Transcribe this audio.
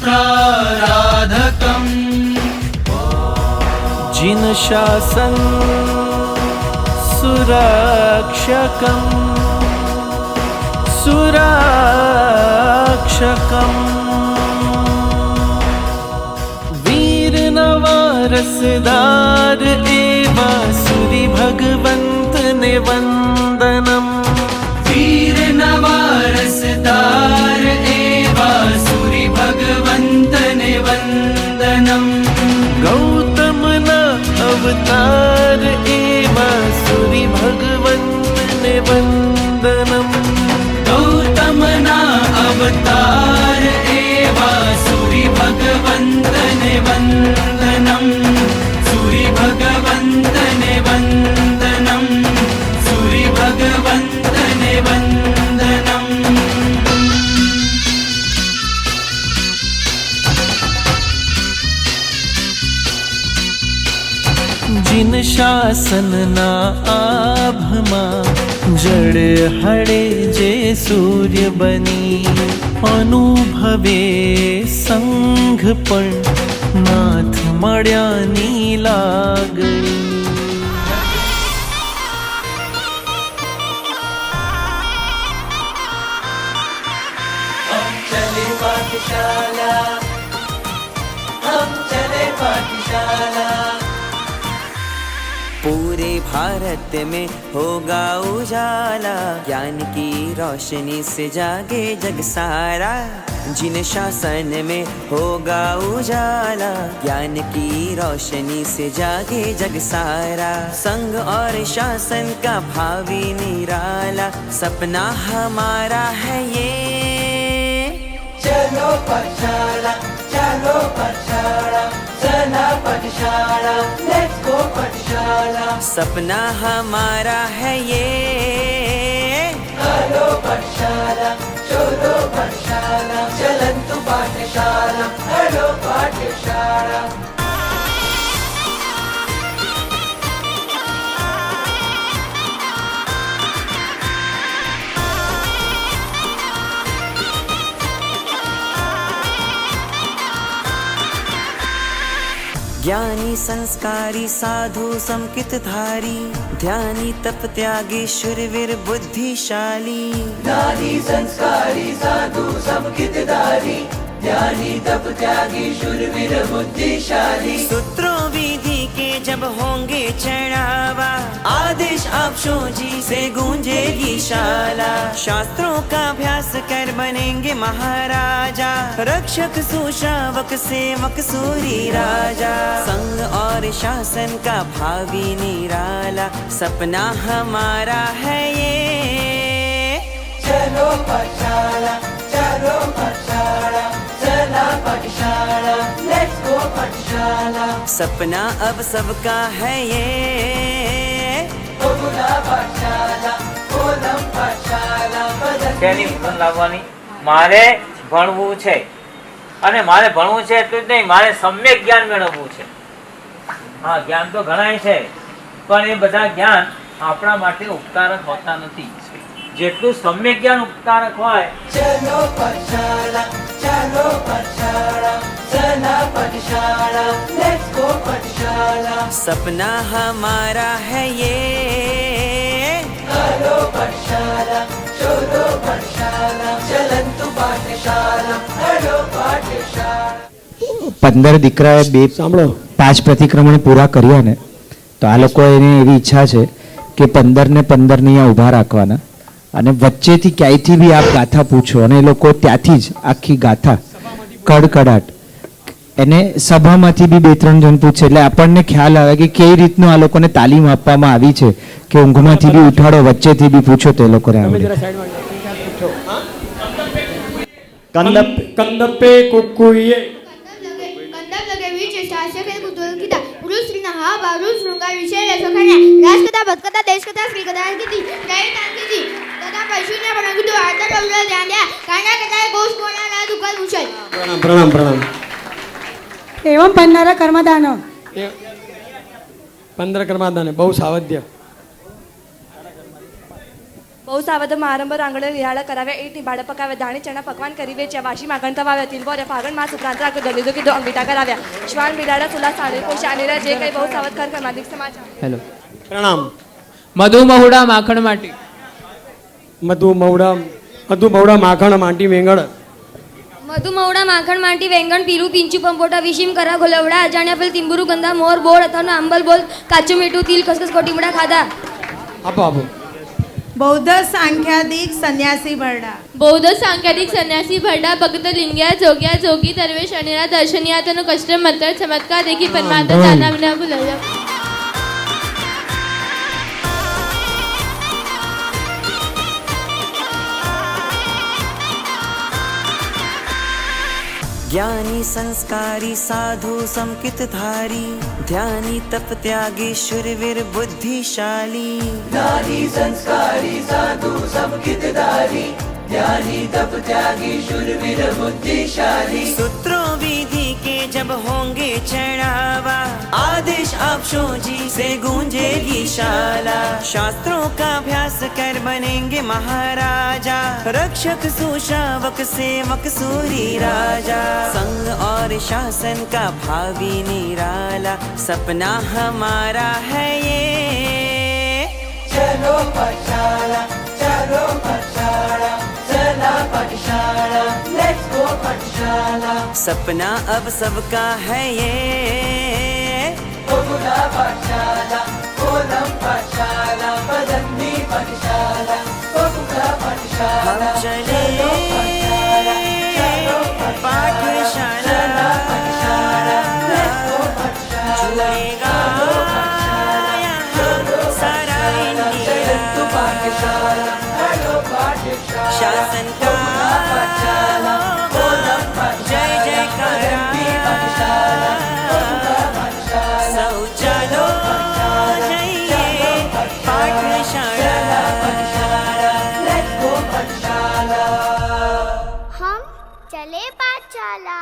प्राराधकम् जिन शासन सुरक्षकम् सुरक्षकम् वीर नवारसदार एवं सूरि भगवंत ने वंदनम वीर नवारसदार एवं सूरि भगवंत ने वंदनम गौतम न अवतार एवं सूरि भगवंत ने वंदनम गौतम न अवतार एवं सूरि भगवंत ने वंदनम सूरि भगवंत ने वंदनम सूरि भगवंत ने वंदनम जिन शासन ना आभमा जड़ हड़े जे सूर्य बनी अनुभवे संघ पण नाथ मळ्यानी लागणी हम चले पाठशाला हम चले पाठशाला पूरे भारत में होगा उजाला ज्ञान की रोशनी से जागे जग सारा जिन शासन में होगा उजाला ज्ञान की रोशनी से जागे जग सारा संघ और शासन का भावी निराला सपना हमारा है ये चलो पाठशाला चलो पाठशाला चला पाठशाला लेट्स गो पाठशाला सपना हमारा है ये चलो पाठशाला चलो पाठशाला चलन्तु पाठशाला हेलो पाठशाला ज्ञानी संस्कारी साधु समकित धारी ध्यानी तप त्यागी शूरवीर बुद्धिशाली ज्ञानी संस्कारी साधु समकितधारी ज्ञानी तप त्यागी शूरवीर बुद्धिशाली सूत्रों विधि के जब होंगे चढ़ावा आदेश आपशो जी से गूंजेगी शाला शास्त्रों का अभ्यास कर बनेंगे महाराजा रक्षक सुशावक सेवक सूरी राजा संघ और शासन का भावी निराला सपना हमारा है ये चलो पाठशाला चलो पाठशाला चला पाठशाला लेट्स गो पाठशाला सपना अब सबका है ये बोला पाठशाला बोलम पाठशाला તેની ધન લાવવાની મારે ભણવું છે અને મારે ભણવું છે એટલું જ નહીં મારે સમ્યક જ્ઞાન મેળવવું છે હા જ્ઞાન તો ઘણાય છે પણ એ બધા જ્ઞાન આપણા માટે ઉપકારક હોતા નથી જેટલું સમ્યક જ્ઞાન ઉપકારક હોય चलो पाठशाला चलो पाठशाला चला पाठशाला लेट्स गो पाठशाला सपना हमारा है ये चलो पाठशाला चलो पाठशाला चलन्तु पाठशाला हेलो पाठशाला 15 દીકરાએ 5 પ્રતિક્રમણ પૂરા કર્યા ને તો આ લોકો એની એવી ઈચ્છા છે કે 15 ને 15 ને અહીંયા ઊભા રાખવાના અને વચ્ચેથી ક્યાંયથી બી આપ ગાથા પૂછો અને એ લોકો ત્યાંથી જ આખી ગાથા કડકડાટ એને સભામાંથી બી 2-3 જણ પૂછે એટલે આપણને ખ્યાલ આવે કે કેવી રીતનું આ લોકોને તાલીમ આપવામાં આવી છે કે ઊંઘમાંથી બી ઉઠાડો વચ્ચેથી બી પૂછો તો એ લોકોને આવડે कंदप्पे कुक्कुये कंदप लगे विच शासक है कुतुल किता पुरुष श्रीना हा बारुष श्रृंगार विषय लेखकने राजकथा भक्तकथा देशकथा श्रीकथा की जय तांकी जी तथा पशुने बनगु तो आर्ता कविता ध्यान दिया काना कथा गोश कोणा ना दुखल उछल प्रणाम प्रणाम प्रणाम एवं 15 कर्मदान 15 कर्मदान बहु सावध्य બહુ સાવધ આરંભ આંગણે વિહાળ કરાવ્યા એ નિભાડ પકાવ્યા દાણી ચણા પકવાન કરી વેચ્યા વાસી માગણ તવાવ્યા તિલબોરે ફાગણ માસ ઉપરાંત રાખ્યો દલીદો કીધો અંગીઠા કરાવ્યા શ્વાન બિલાડા સુલા સાણી પોષ આનેરા જે કઈ બહુ સાવધ કર કર્માદિક સમાચાર. હેલો. પ્રણામ. મધુ મહુડા માખણ માટી. મધુ મવડા માખણ માટી વેંગળ. મધુ મવડા માખણ માટી વેંગણ પીરું પીંચું પંપોટા વિશીમ કરા ઘોલવડા અજાણ્યા પેલ તિંબુરુ ગંદા મોર બોર અથાનો આંબલ બોલ કાચું મીઠું તિલ ખસખસ કોટીમડા ખાધા. આપો આપો. બૌદ્ધ સાંખ્યાદિક સંન્યાસી ભરડા. બૌદ્ધ સાંકેતિક સંન્યાસી ભરડા ભગત લિંગ્યા જોગ્યા જોગી દરવેશ અનેરા દર્શનિયાતનો કષ્ટ મંત્ર ચમત્કાર દેખી પરમાત્મા જાના વિના ભૂલાયા. ज्ञानी संस्कारी साधु समकित धारी ध्यानी तप त्यागी शूरवीर बुद्धिशाली ज्ञानी संस्कारी साधु सबकितधारी ज्ञानी तप त्यागी शूरवीर बुद्धिशाली सूत्रों विधि के जब होंगे चढ़ावा आदेश आपशो जी से गूंजेगी शाला शास्त्रों का अभ्यास कर बनेंगे महाराजा रक्षक सुशावक सेवक सूरी राजा संग और शासन का भावी निराला सपना हमारा है ये चलो पाठशाला चलो पाठशाला चला पाठशाला लेट्स गो पाठशाला सपना अब सबका है ये बगुला पाठशाला कोलम पाठशाला बदन्नी पाठशाला बगुला पाठशाला हम चले पाठशाला जुड़ेगा यहाँ सारा इंडिया शासन का जय जयकारा सब चलो जइए पाठशाला हम चले पाठशाला.